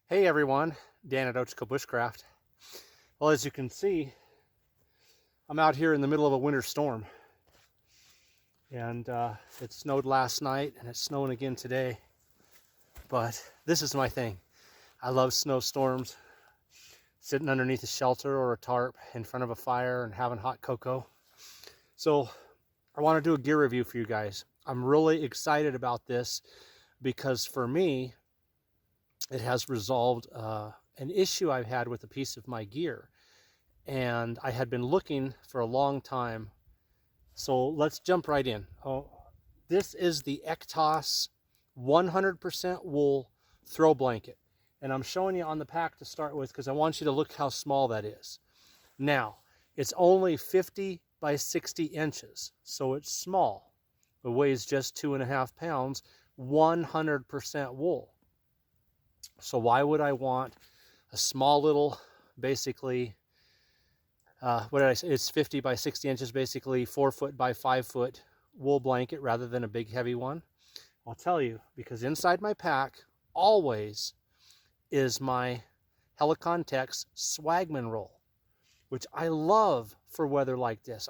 Hey everyone, Dan at Bushcraft. Well, as you can see, I'm out here in the middle of a winter storm. And it snowed last night and it's snowing again today. But this is my thing. I love snowstorms. Sitting underneath a shelter or a tarp in front of a fire and having hot cocoa. So I want to do a gear review for you guys. I'm really excited about this because for me, it has resolved an issue I've had with a piece of my gear. And I had been looking for a long time. So let's jump right in. This is the Ectos 100% wool throw blanket. And I'm showing you on the pack to start with because I want you to look how small that is. Now, it's only 50 by 60 inches, so it's small. It weighs just 2.5 pounds, 100% wool. So why would I want a small little, basically, what did I say? It's 50 by 60 inches, basically 4 foot by 5 foot wool blanket rather than a big heavy one? I'll tell you, because inside my pack always is my Helicon Tex Swagman roll, which I love for weather like this.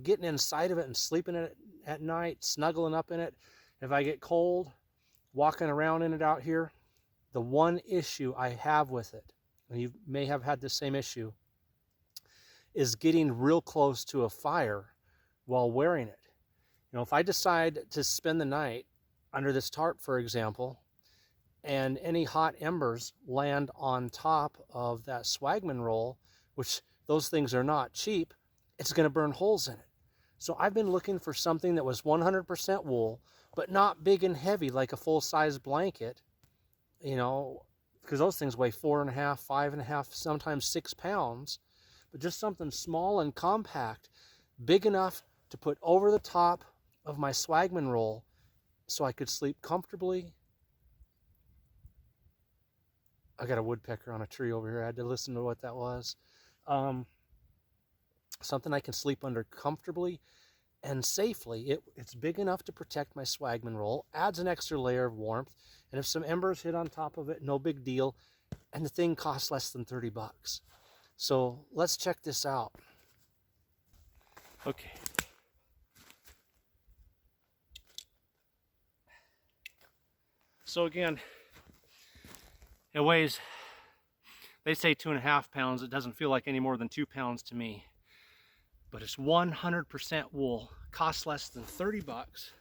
Getting inside of it and sleeping in it at night, snuggling up in it. If I get cold, walking around in it out here. The one issue I have with it, and you may have had the same issue, is getting real close to a fire while wearing it. If I decide to spend the night under this tarp, for example, and any hot embers land on top of that Swagman roll, which those things are not cheap, it's going to burn holes in it. So I've been looking for something that was 100% wool, but not big and heavy like a full-size blanket, because those things weigh 4.5, 5.5, sometimes 6 pounds, but just something small and compact, big enough to put over the top of my Swagman roll so I could sleep comfortably. I got a woodpecker on a tree over here. I had to listen to what that was. Something I can sleep under comfortably and safely. It's big enough to protect my Swagman roll, adds an extra layer of warmth, and if some embers hit on top of it, no big deal. And the thing costs less than 30 bucks. So let's check this out. Okay. So again, it weighs, they say 2.5 pounds. It doesn't feel like any more than 2 pounds to me. But it's 100% wool, costs less than 30 bucks,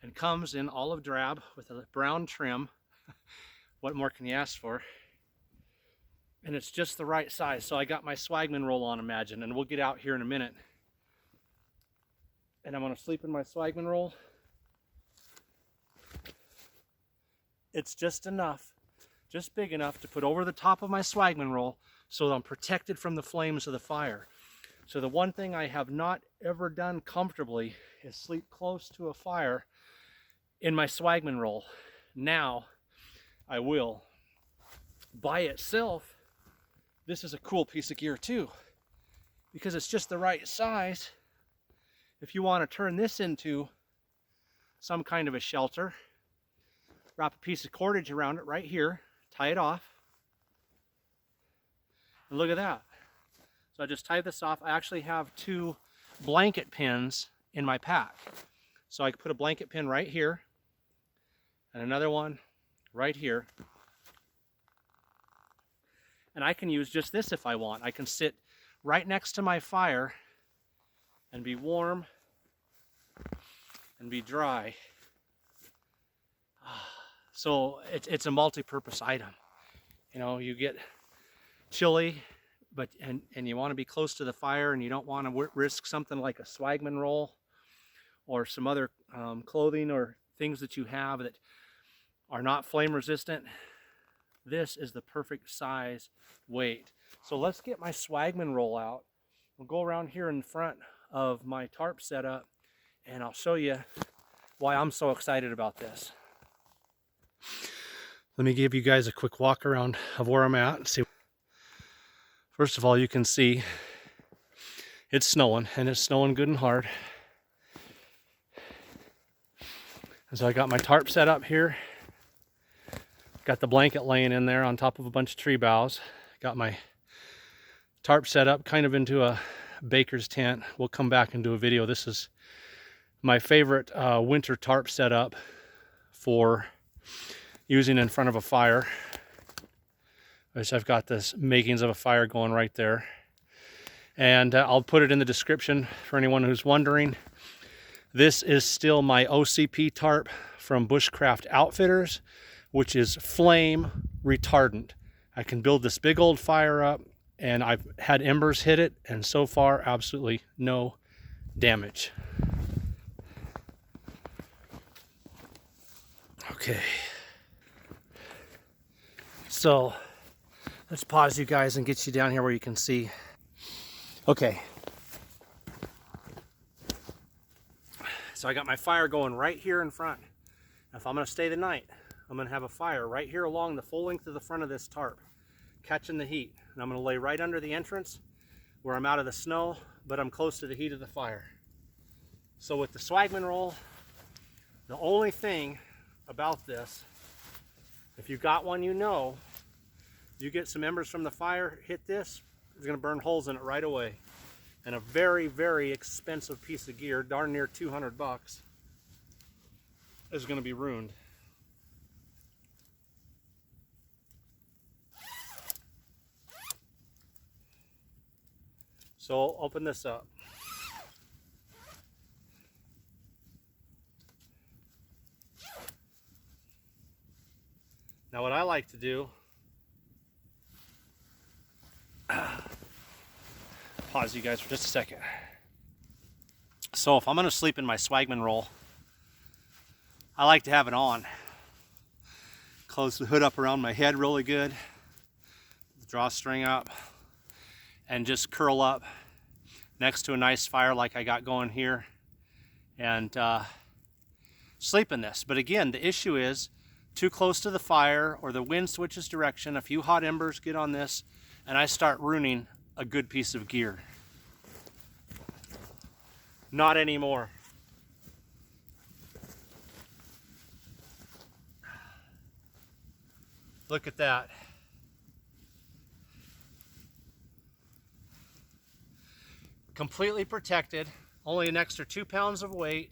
and comes in olive drab with a brown trim. What more can you ask for? And it's just the right size. So I got my Swagman roll on, imagine, and we'll get out here in a minute. And I'm gonna sleep in my Swagman roll. It's just enough, just big enough to put over the top of my Swagman roll so I'm protected from the flames of the fire. So the one thing I have not ever done comfortably is sleep close to a fire in my Swagman roll. Now I will. By itself, this is a cool piece of gear too, because it's just the right size. If you want to turn this into some kind of a shelter, wrap a piece of cordage around it right here, tie it off, and look at that. So I just tie this off. I actually have 2 blanket pins in my pack. So I can put a blanket pin right here and another one right here. And I can use just this if I want. I can sit right next to my fire and be warm and be dry. So it's a multi-purpose item. You get chilly, and you want to be close to the fire, and you don't want to risk something like a Swagman roll or some other clothing or things that you have that are not flame resistant. This is the perfect size, weight. So let's get my Swagman roll out. We'll go around here in front of my tarp setup, and I'll show you why I'm so excited about this. Let me give you guys a quick walk around of where I'm at and see. First of all, you can see it's snowing, and it's snowing good and hard. And so I got my tarp set up here. Got the blanket laying in there on top of a bunch of tree boughs. Got my tarp set up kind of into a baker's tent. We'll come back and do a video. This is my favorite winter tarp setup for using in front of a fire. Which I've got this makings of a fire going right there. And I'll put it in the description for anyone who's wondering. This is still my OCP tarp from Bushcraft Outfitters, which is flame retardant. I can build this big old fire up, and I've had embers hit it, and so far absolutely no damage. Okay. So let's pause you guys and get you down here where you can see. Okay. So I got my fire going right here in front. If I'm going to stay the night, I'm going to have a fire right here along the full length of the front of this tarp, catching the heat. And I'm going to lay right under the entrance where I'm out of the snow, but I'm close to the heat of the fire. So with the swagman roll, the only thing about this, if you got one, you know, you get some embers from the fire, hit this, it's going to burn holes in it right away. And a very, very expensive piece of gear, darn near 200 bucks, is going to be ruined. So I'll open this up. Now what I like to do, pause you guys for just a second. So if I'm going to sleep in my swagman roll, I like to have it on. Close the hood up around my head really good, drawstring up, and just curl up next to a nice fire like I got going here and sleep in this. But again, the issue is too close to the fire or the wind switches direction, a few hot embers get on this, and I start ruining a good piece of gear. Not anymore. Look at that. Completely protected, only an extra 2 pounds of weight,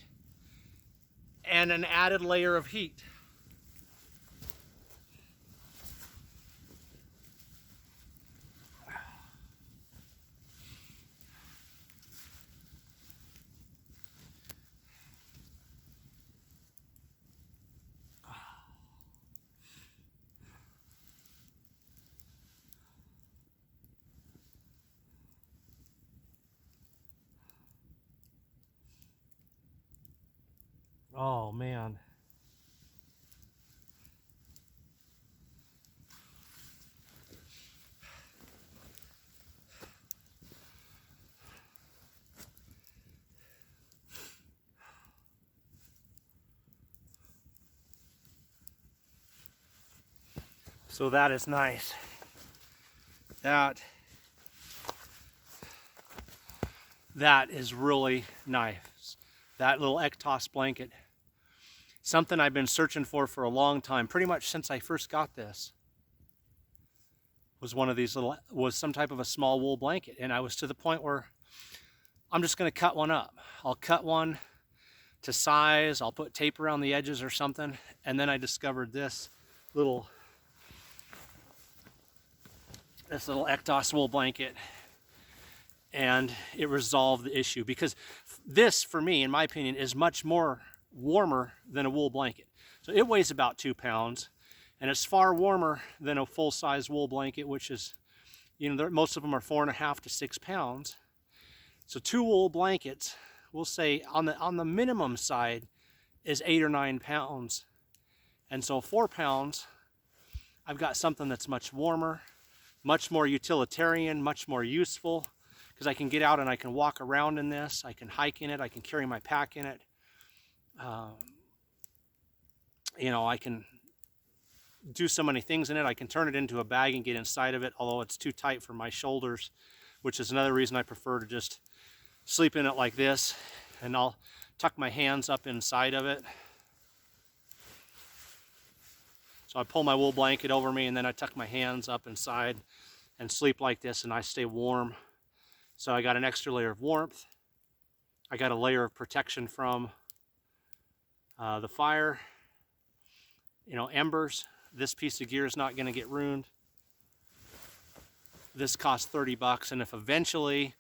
and an added layer of heat. Oh man. So that is nice. That is really nice. That little Ectos blanket. Something I've been searching for a long time, pretty much since I first got this. Was one of these little, was some type of a small wool blanket, and I was to the point where I'm just going to cut one up. I'll cut one to size, I'll put tape around the edges or something, and then I discovered this little Ectos wool blanket, and it resolved the issue, because this, for me, in my opinion, is much more warmer than a wool blanket. So it weighs about 2 pounds, and it's far warmer than a full-size wool blanket, which is, you know, most of them are 4.5 to 6 pounds. So 2 wool blankets, we'll say on the minimum side, is 8 or 9 pounds. And so 4 pounds, I've got something that's much warmer, much more utilitarian, much more useful, because I can get out and I can walk around in this, I can hike in it, I can carry my pack in it. You know, I can do so many things in it. I can turn it into a bag and get inside of it, although it's too tight for my shoulders, which is another reason I prefer to just sleep in it like this, and I'll tuck my hands up inside of it. So So I pull my wool blanket over me, and then I tuck my hands up inside and sleep like this, and I stay warm. So I got an extra layer of warmth. I got a layer of protection from the fire, embers. This piece of gear is not going to get ruined. This costs 30 bucks, and if eventually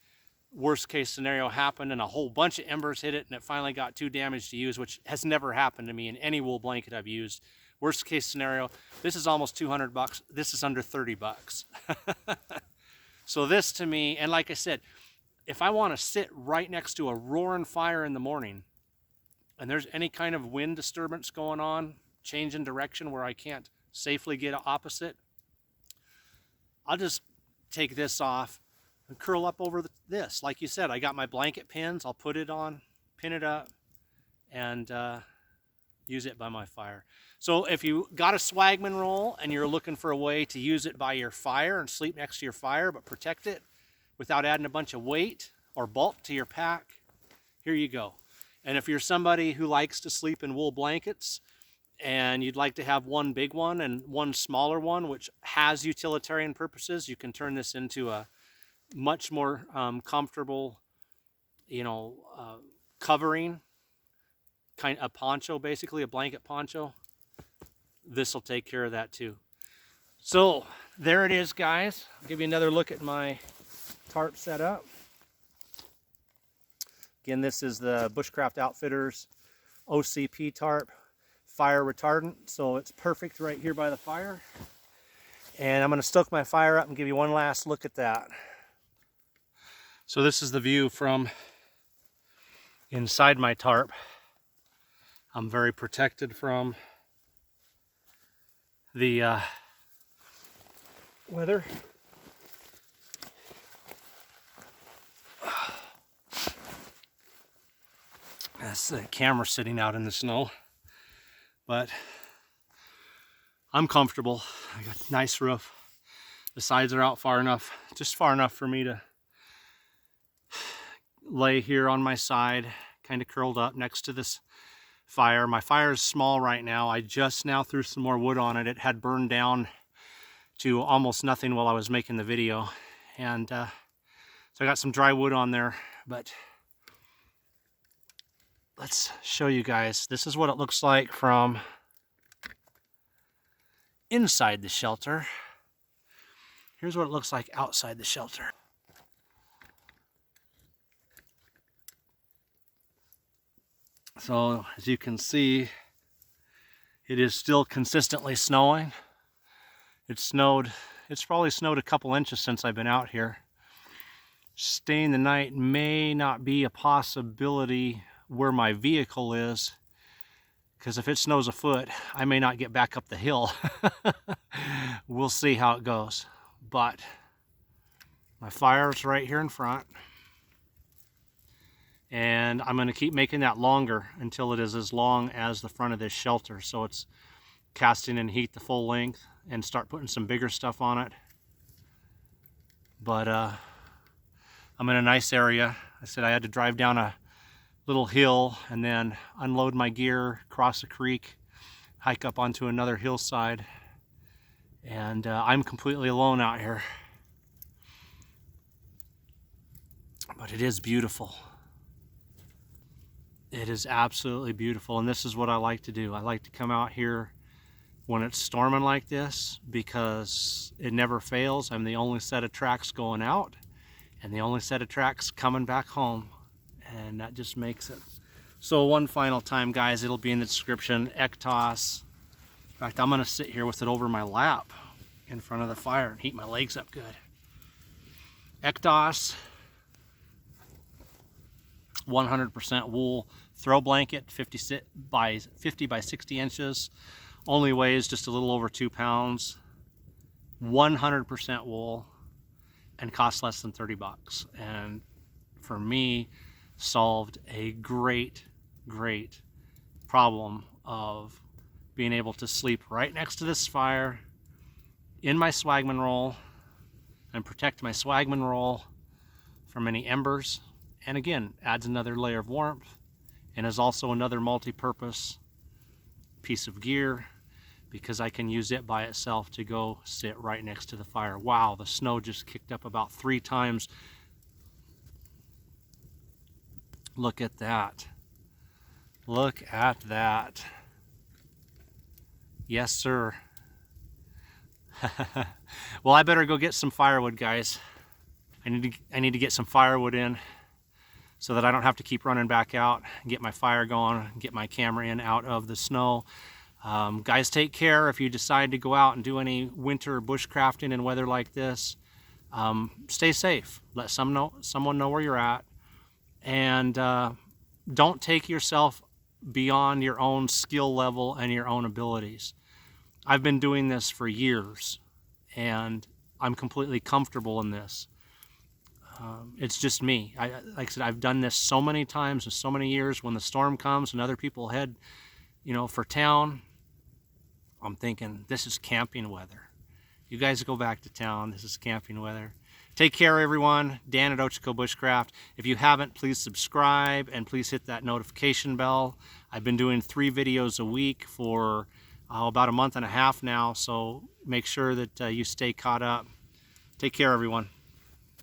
worst case scenario happened and a whole bunch of embers hit it and it finally got too damaged to use, which has never happened to me in any wool blanket I've used, worst case scenario, this is almost 200 bucks. This is under 30 bucks. So this to me, and like I said, if I want to sit right next to a roaring fire in the morning and there's any kind of wind disturbance going on, change in direction where I can't safely get opposite, I'll just take this off and curl up over this. Like you said, I got my blanket pins. I'll put it on, pin it up, and use it by my fire. So if you got a swagman roll and you're looking for a way to use it by your fire and sleep next to your fire but protect it without adding a bunch of weight or bulk to your pack, here you go. And if you're somebody who likes to sleep in wool blankets and you'd like to have one big one and one smaller one which has utilitarian purposes, you can turn this into a much more comfortable, covering, kind of a poncho, basically a blanket poncho. This will take care of that too. So there it is, guys. I'll give you another look at my tarp setup. Again, this is the Bushcraft Outfitters OCP tarp, fire retardant, so it's perfect right here by the fire. And I'm going to stoke my fire up and give you one last look at that. So this is the view from inside my tarp. I'm very protected from the weather. That's the camera sitting out in the snow, but I'm comfortable. I got a nice roof. The sides are out far enough, just far enough for me to lay here on my side, kind of curled up next to this fire. My fire is small right now. I just now threw some more wood on it. It had burned down to almost nothing while I was making the video, and so I got some dry wood on there. But let's show you guys. This is what it looks like from inside the shelter. Here's what it looks like outside the shelter. So as you can see, it is still consistently snowing. It's probably snowed a couple inches since I've been out here. Staying the night may not be a possibility where my vehicle is, because if it snows a foot, I may not get back up the hill. We'll see how it goes. But my fire is right here in front, and I'm going to keep making that longer until it is as long as the front of this shelter, so it's casting in heat the full length, and start putting some bigger stuff on it. But I'm in a nice area. I said I had to drive down a little hill and then unload my gear, cross a creek, hike up onto another hillside, and I'm completely alone out here. But it is beautiful. It is absolutely beautiful, and this is what I like to do. I like to come out here when it's storming like this, because it never fails. I'm the only set of tracks going out and the only set of tracks coming back home, and that just makes it. So one final time, guys, it'll be in the description. Ectos. In fact, I'm going to sit here with it over my lap in front of the fire and heat my legs up good. Ectos 100% wool throw blanket, 50 by 60 inches. Only weighs just a little over 2 pounds. 100% wool, and costs less than 30 bucks. And for me, solved a great problem of being able to sleep right next to this fire in my swagman roll and protect my swagman roll from any embers. And again, adds another layer of warmth and is also another multi-purpose piece of gear, because I can use it by itself to go sit right next to the fire. Wow, the snow just kicked up about 3 times. Look at that. Look at that. Yes, sir. Well, I better go get some firewood, guys. I need to get some firewood in so that I don't have to keep running back out and get my fire going, get my camera in out of the snow. Guys, take care. If you decide to go out and do any winter bushcrafting in weather like this, stay safe. Let someone know where you're at, and don't take yourself beyond your own skill level and your own abilities. I've been doing this for years, and I'm completely comfortable in this. It's just me. Like I said, I've done this so many times and so many years. When the storm comes and other people head, for town, I'm thinking, this is camping weather. You guys go back to town. This is camping weather. Take care, everyone. Dan at Ochiko Bushcraft. If you haven't, please subscribe and please hit that notification bell. I've been doing 3 videos a week for about a month and a half now, so make sure that you stay caught up. Take care, everyone.